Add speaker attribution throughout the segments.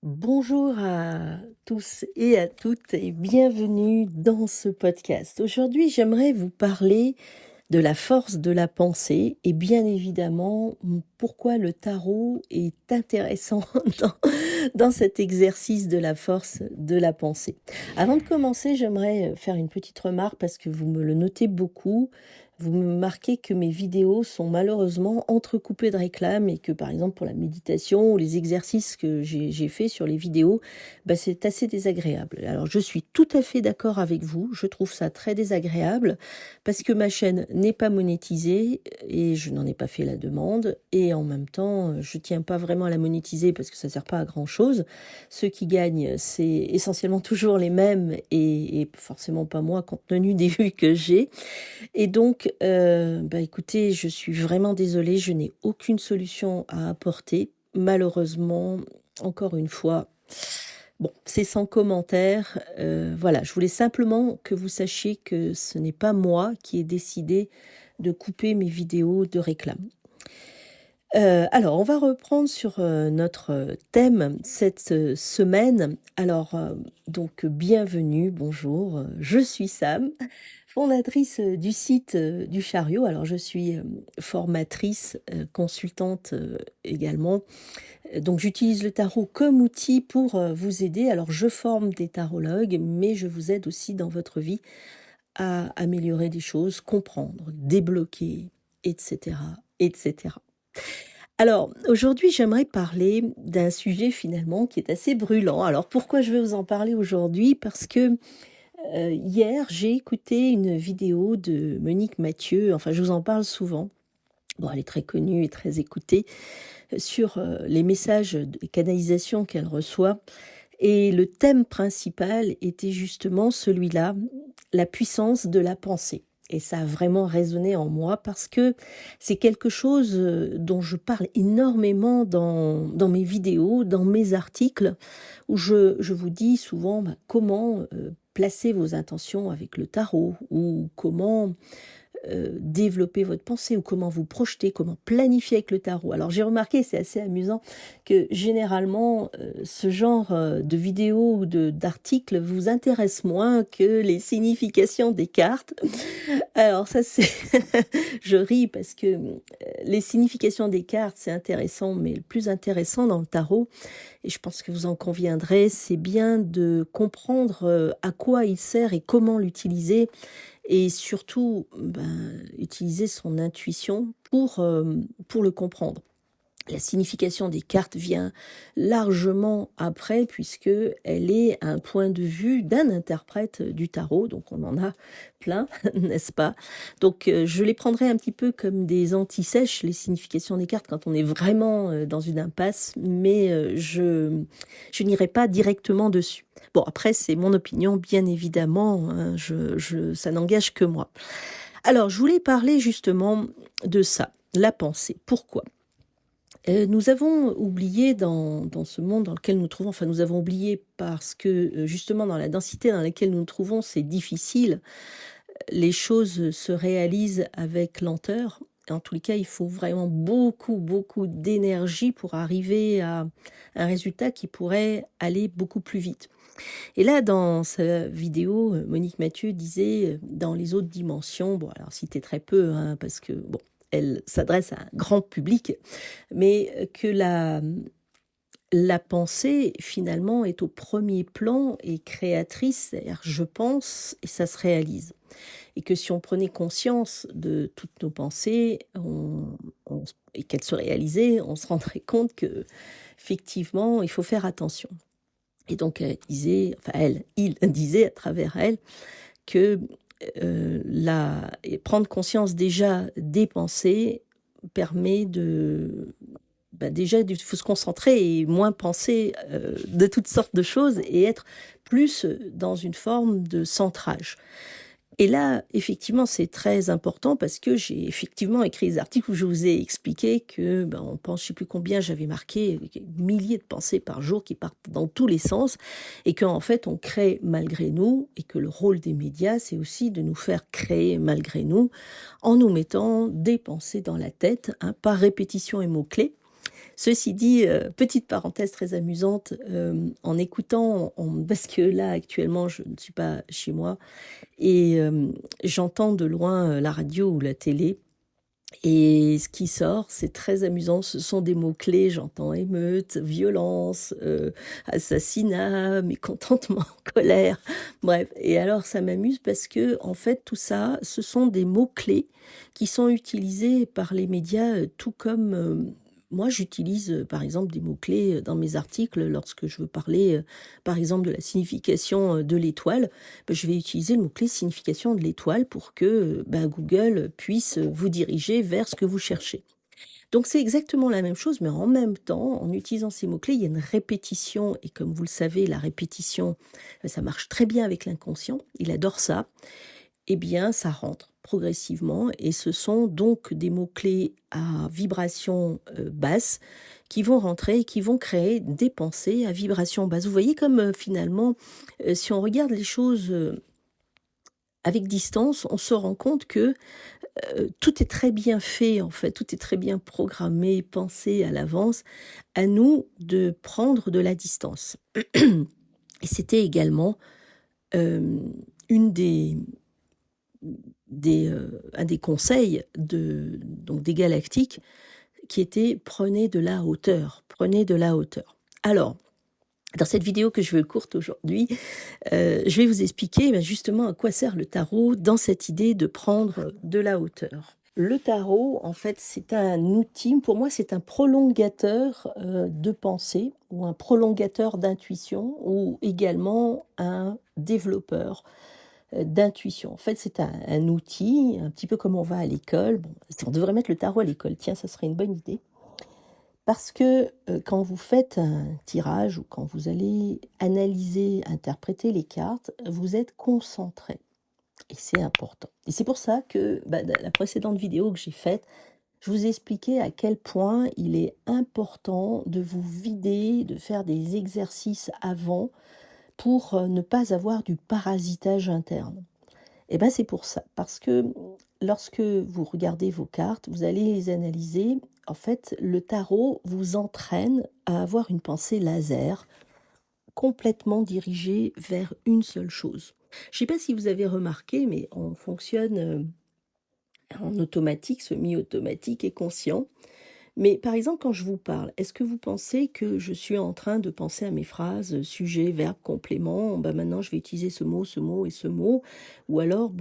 Speaker 1: Bonjour à tous et à toutes et bienvenue dans ce podcast. Aujourd'hui, j'aimerais vous parler de la force de la pensée et bien évidemment pourquoi le tarot est intéressant dans, dans cet exercice de la force de la pensée. Avant de commencer, j'aimerais faire une petite remarque parce que vous me le notez beaucoup. Vous me marquez que mes vidéos sont malheureusement entrecoupées de réclames et que par exemple pour la méditation ou les exercices que j'ai fait sur les vidéos, c'est assez désagréable. Alors je suis tout à fait d'accord avec vous, je trouve ça très désagréable parce que ma chaîne n'est pas monétisée et je n'en ai pas fait la demande et en même temps je tiens pas vraiment à la monétiser parce que ça sert pas à grand chose. Ceux qui gagnent c'est essentiellement toujours les mêmes et forcément pas moi compte tenu des vues que j'ai. Et donc, écoutez, je suis vraiment désolée, je n'ai aucune solution à apporter. Malheureusement, encore une fois, bon, c'est sans commentaire. Voilà, je voulais simplement que vous sachiez que ce n'est pas moi qui ai décidé de couper mes vidéos de réclame. Alors, on va reprendre sur notre thème cette semaine. Alors, donc, bienvenue, bonjour, je suis Sam, fondatrice du site du Chariot. Alors, je suis formatrice, consultante également. Donc, j'utilise le tarot comme outil pour vous aider. Alors, je forme des tarologues, mais je vous aide aussi dans votre vie à améliorer des choses, comprendre, débloquer, etc., etc. Alors, aujourd'hui, j'aimerais parler d'un sujet finalement qui est assez brûlant. Alors, pourquoi je vais vous en parler aujourd'hui? Parce que hier, j'ai écouté une vidéo de Monique Mathieu, enfin, je vous en parle souvent. Bon, elle est très connue et très écoutée sur les messages de canalisation qu'elle reçoit. Et le thème principal était justement celui-là, la puissance de la pensée. Et ça a vraiment résonné en moi parce que c'est quelque chose dont je parle énormément dans mes vidéos, dans mes articles, où je vous dis souvent comment placer vos intentions avec le tarot ou comment développer votre pensée ou comment vous projeter, comment planifier avec le tarot. Alors j'ai remarqué, c'est assez amusant, que généralement ce genre de vidéos ou d'articles vous intéresse moins que les significations des cartes. Alors ça c'est... je ris parce que les significations des cartes c'est intéressant, mais le plus intéressant dans le tarot, et je pense que vous en conviendrez, c'est bien de comprendre à quoi il sert et comment l'utiliser et surtout utiliser son intuition pour le comprendre. La signification des cartes vient largement après puisque elle est un point de vue d'un interprète du tarot, donc on en a plein, n'est-ce pas? Donc je les prendrai un petit peu comme des anti-sèches, les significations des cartes, quand on est vraiment dans une impasse, mais je n'irai pas directement dessus. Bon, après, c'est mon opinion, bien évidemment, hein, ça n'engage que moi. Alors, je voulais parler justement de ça, la pensée. Pourquoi? Nous avons oublié dans ce monde dans lequel nous nous trouvons, enfin nous avons oublié parce que justement dans la densité dans laquelle nous nous trouvons, c'est difficile. Les choses se réalisent avec lenteur. En tous les cas, il faut vraiment beaucoup, beaucoup d'énergie pour arriver à un résultat qui pourrait aller beaucoup plus vite. Et là, dans sa vidéo, Monique Mathieu disait dans les autres dimensions, bon alors citez très peu, hein, parce que bon, elle s'adresse à un grand public, mais que la pensée, finalement, est au premier plan et créatrice, c'est-à-dire je pense et ça se réalise. Et que si on prenait conscience de toutes nos pensées et qu'elles se réalisaient, on se rendrait compte que effectivement, il faut faire attention. Et donc, elle disait, enfin il disait à travers elle que prendre conscience déjà des pensées permet déjà, il faut se concentrer et moins penser de toutes sortes de choses et être plus dans une forme de centrage. Et là, effectivement, c'est très important parce que j'ai effectivement écrit des articles où je vous ai expliqué que, on pense, je sais plus combien, j'avais marqué milliers de pensées par jour qui partent dans tous les sens et qu'en fait, on crée malgré nous et que le rôle des médias, c'est aussi de nous faire créer malgré nous en nous mettant des pensées dans la tête, par répétition et mots-clés. Ceci dit, petite parenthèse très amusante, en écoutant, parce que là actuellement je ne suis pas chez moi et j'entends de loin la radio ou la télé. Et ce qui sort, c'est très amusant. Ce sont des mots-clés. J'entends émeute, violence, assassinat, mécontentement, colère. Bref. Et alors, ça m'amuse parce que, en fait, tout ça, ce sont des mots-clés qui sont utilisés par les médias, tout comme moi, j'utilise, par exemple, des mots-clés dans mes articles lorsque je veux parler, par exemple, de la signification de l'étoile. Ben, je vais utiliser le mot-clé signification de l'étoile pour que ben, Google puisse vous diriger vers ce que vous cherchez. Donc c'est exactement la même chose, mais en même temps, en utilisant ces mots-clés, il y a une répétition, et comme vous le savez, la répétition, ça marche très bien avec l'inconscient, il adore ça. Eh bien, ça rentre progressivement, et ce sont donc des mots-clés à vibration basse qui vont rentrer et qui vont créer des pensées à vibration basse. Vous voyez comme finalement, si on regarde les choses avec distance, on se rend compte que tout est très bien fait, en fait, tout est très bien programmé, pensé à l'avance. À nous de prendre de la distance. Et c'était également une un des conseils donc des galactiques qui était prenez de la hauteur, prenez de la hauteur. Alors, dans cette vidéo que je veux courte aujourd'hui, je vais vous expliquer justement à quoi sert le tarot dans cette idée de prendre de la hauteur. Le tarot, en fait, c'est un outil, pour moi, c'est un prolongateur de pensée ou un prolongateur d'intuition ou également un développeur d'intuition. En fait, c'est un outil, un petit peu comme on va à l'école. Bon, on devrait mettre le tarot à l'école, tiens, ça serait une bonne idée. Parce que quand vous faites un tirage ou quand vous allez analyser, interpréter les cartes, vous êtes concentré. Et c'est important. Et c'est pour ça que dans la précédente vidéo que j'ai faite, je vous ai expliqué à quel point il est important de vous vider, de faire des exercices avant pour ne pas avoir du parasitage interne. Et bien c'est pour ça, parce que lorsque vous regardez vos cartes, vous allez les analyser. En fait, le tarot vous entraîne à avoir une pensée laser complètement dirigée vers une seule chose. Je ne sais pas si vous avez remarqué, mais on fonctionne en automatique, semi-automatique et conscient. Mais par exemple, quand je vous parle, est-ce que vous pensez que je suis en train de penser à mes phrases, sujet, verbe, complément, maintenant je vais utiliser ce mot et ce mot, ou alors,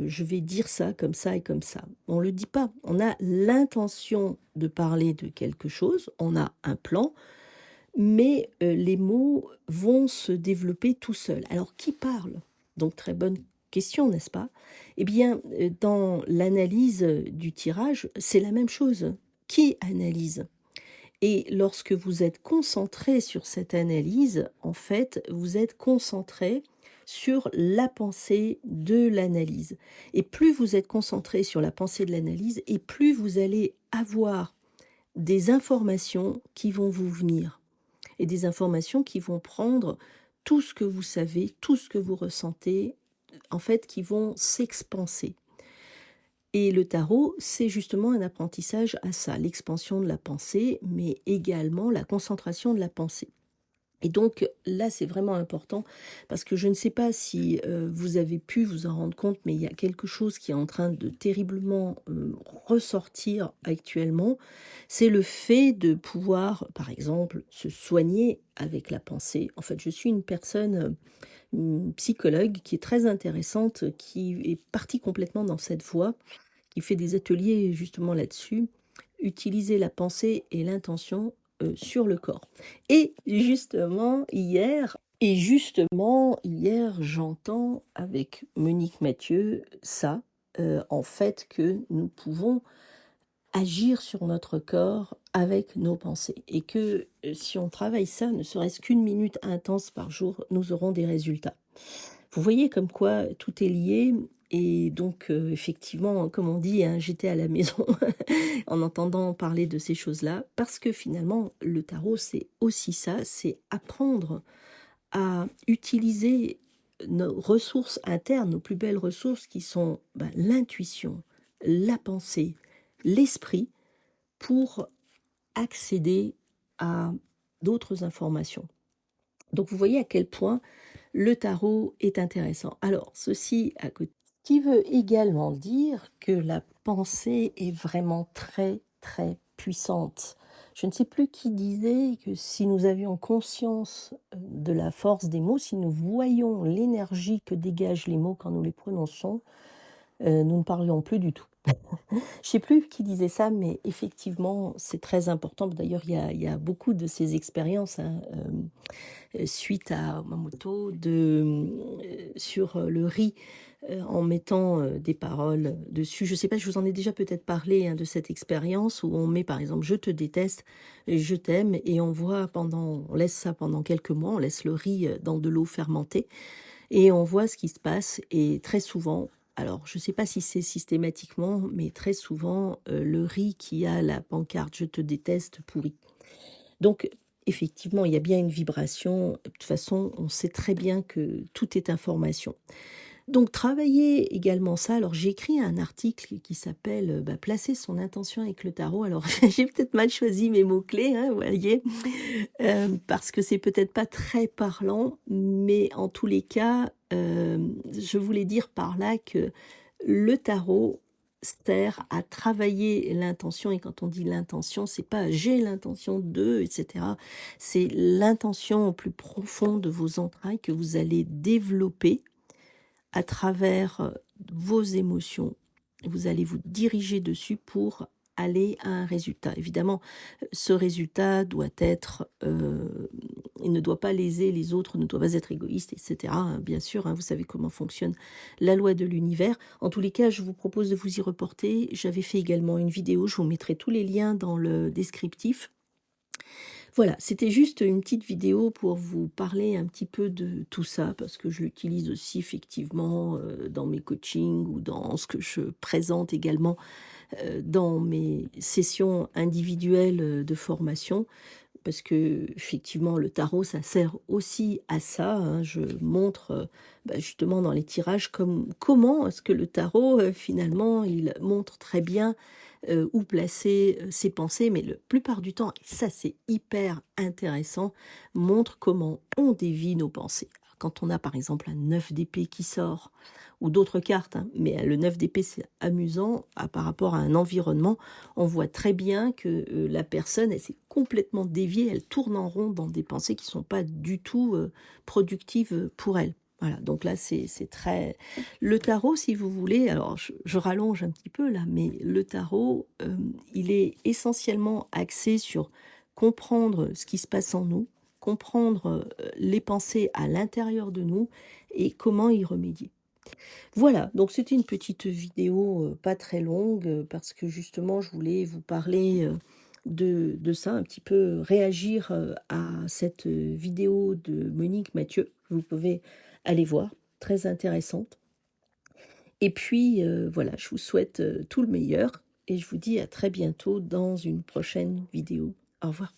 Speaker 1: je vais dire ça et comme ça. On ne le dit pas. On a l'intention de parler de quelque chose, on a un plan, mais les mots vont se développer tout seuls. Alors, qui parle? Donc, très bonne question, n'est-ce pas? Eh bien, dans l'analyse du tirage, c'est la même chose. Qui analyse? Et lorsque vous êtes concentré sur cette analyse, en fait, vous êtes concentré sur la pensée de l'analyse. Et plus vous êtes concentré sur la pensée de l'analyse, et plus vous allez avoir des informations qui vont vous venir. Et des informations qui vont prendre tout ce que vous savez, tout ce que vous ressentez, en fait, qui vont s'expanser. Et le tarot, c'est justement un apprentissage à ça, l'expansion de la pensée, mais également la concentration de la pensée. Et donc là, c'est vraiment important parce que je ne sais pas si vous avez pu vous en rendre compte, mais il y a quelque chose qui est en train de terriblement ressortir actuellement. C'est le fait de pouvoir, par exemple, se soigner avec la pensée. En fait, je suis une personne, une psychologue qui est très intéressante, qui est partie complètement dans cette voie, qui fait des ateliers justement là-dessus, utiliser la pensée et l'intention sur le corps. Et justement, hier, j'entends avec Monique Mathieu ça, en fait, que nous pouvons agir sur notre corps avec nos pensées. Et que si on travaille ça, ne serait-ce qu'une minute intense par jour, nous aurons des résultats. Vous voyez comme quoi tout est lié. Et donc, effectivement, comme on dit, j'étais à la maison en entendant parler de ces choses-là, parce que finalement, le tarot, c'est aussi ça, c'est apprendre à utiliser nos ressources internes, nos plus belles ressources qui sont l'intuition, la pensée, l'esprit, pour accéder à d'autres informations. Donc vous voyez à quel point le tarot est intéressant. Alors, ceci à côté, ce qui veut également dire que la pensée est vraiment très, très puissante. Je ne sais plus qui disait que si nous avions conscience de la force des mots, si nous voyions l'énergie que dégagent les mots quand nous les prononçons, nous ne parlions plus du tout. Je sais plus qui disait ça, mais effectivement, c'est très important. D'ailleurs, il y a beaucoup de ces expériences, hein, suite à Mamoto sur le riz, en mettant des paroles dessus. Je sais pas, je vous en ai déjà peut-être parlé, hein, de cette expérience où on met par exemple «Je te déteste», «Je t'aime» et on laisse ça pendant quelques mois, on laisse le riz dans de l'eau fermentée et on voit ce qui se passe et très souvent, alors je ne sais pas si c'est systématiquement, mais très souvent, le riz qui a la pancarte «Je te déteste» pourrit. Donc effectivement, il y a bien une vibration. De toute façon, on sait très bien que tout est information. Donc travailler également ça, alors j'ai écrit un article qui s'appelle, «Placer son intention avec le tarot». Alors j'ai peut-être mal choisi mes mots-clés, hein, vous voyez? Parce que c'est peut-être pas très parlant, mais en tous les cas, je voulais dire par là que le tarot sert à travailler l'intention et quand on dit l'intention, c'est pas «j'ai l'intention de» et cetera. C'est l'intention au plus profond de vos entrailles que vous allez développer à travers, vos émotions. Vous allez vous diriger dessus pour aller à un résultat. Évidemment, ce résultat doit être, il ne doit pas léser les autres, ne doit pas être égoïste et cetera, hein, bien sûr, hein, vous savez comment fonctionne la loi de l'univers. En tous les cas, je vous propose de vous y reporter. J'avais fait également une vidéo, je vous mettrai tous les liens dans le descriptif. Voilà, c'était juste une petite vidéo pour vous parler un petit peu de tout ça, parce que je l'utilise aussi effectivement dans mes coachings ou dans ce que je présente également dans mes sessions individuelles de formation, parce que effectivement le tarot, ça sert aussi à ça, hein. Je montre justement dans les tirages comment est-ce que le tarot, finalement, il montre très bien où placer ses pensées, mais la plupart du temps, et ça c'est hyper intéressant, montre comment on dévie nos pensées. Quand on a par exemple un 9 d'épée qui sort, ou d'autres cartes, hein, mais le 9 d'épée c'est amusant, par rapport à un environnement, on voit très bien que la personne, elle s'est complètement déviée, elle tourne en rond dans des pensées qui ne sont pas du tout productives pour elle. Voilà, donc là c'est très... Le tarot, si vous voulez, alors je rallonge un petit peu là, mais le tarot, il est essentiellement axé sur comprendre ce qui se passe en nous, comprendre les pensées à l'intérieur de nous et comment y remédier. Voilà, donc c'était une petite vidéo pas très longue parce que justement je voulais vous parler de ça, un petit peu réagir à cette vidéo de Monique Mathieu. Vous pouvez aller voir, très intéressante. Et puis voilà, je vous souhaite tout le meilleur et je vous dis à très bientôt dans une prochaine vidéo. Au revoir.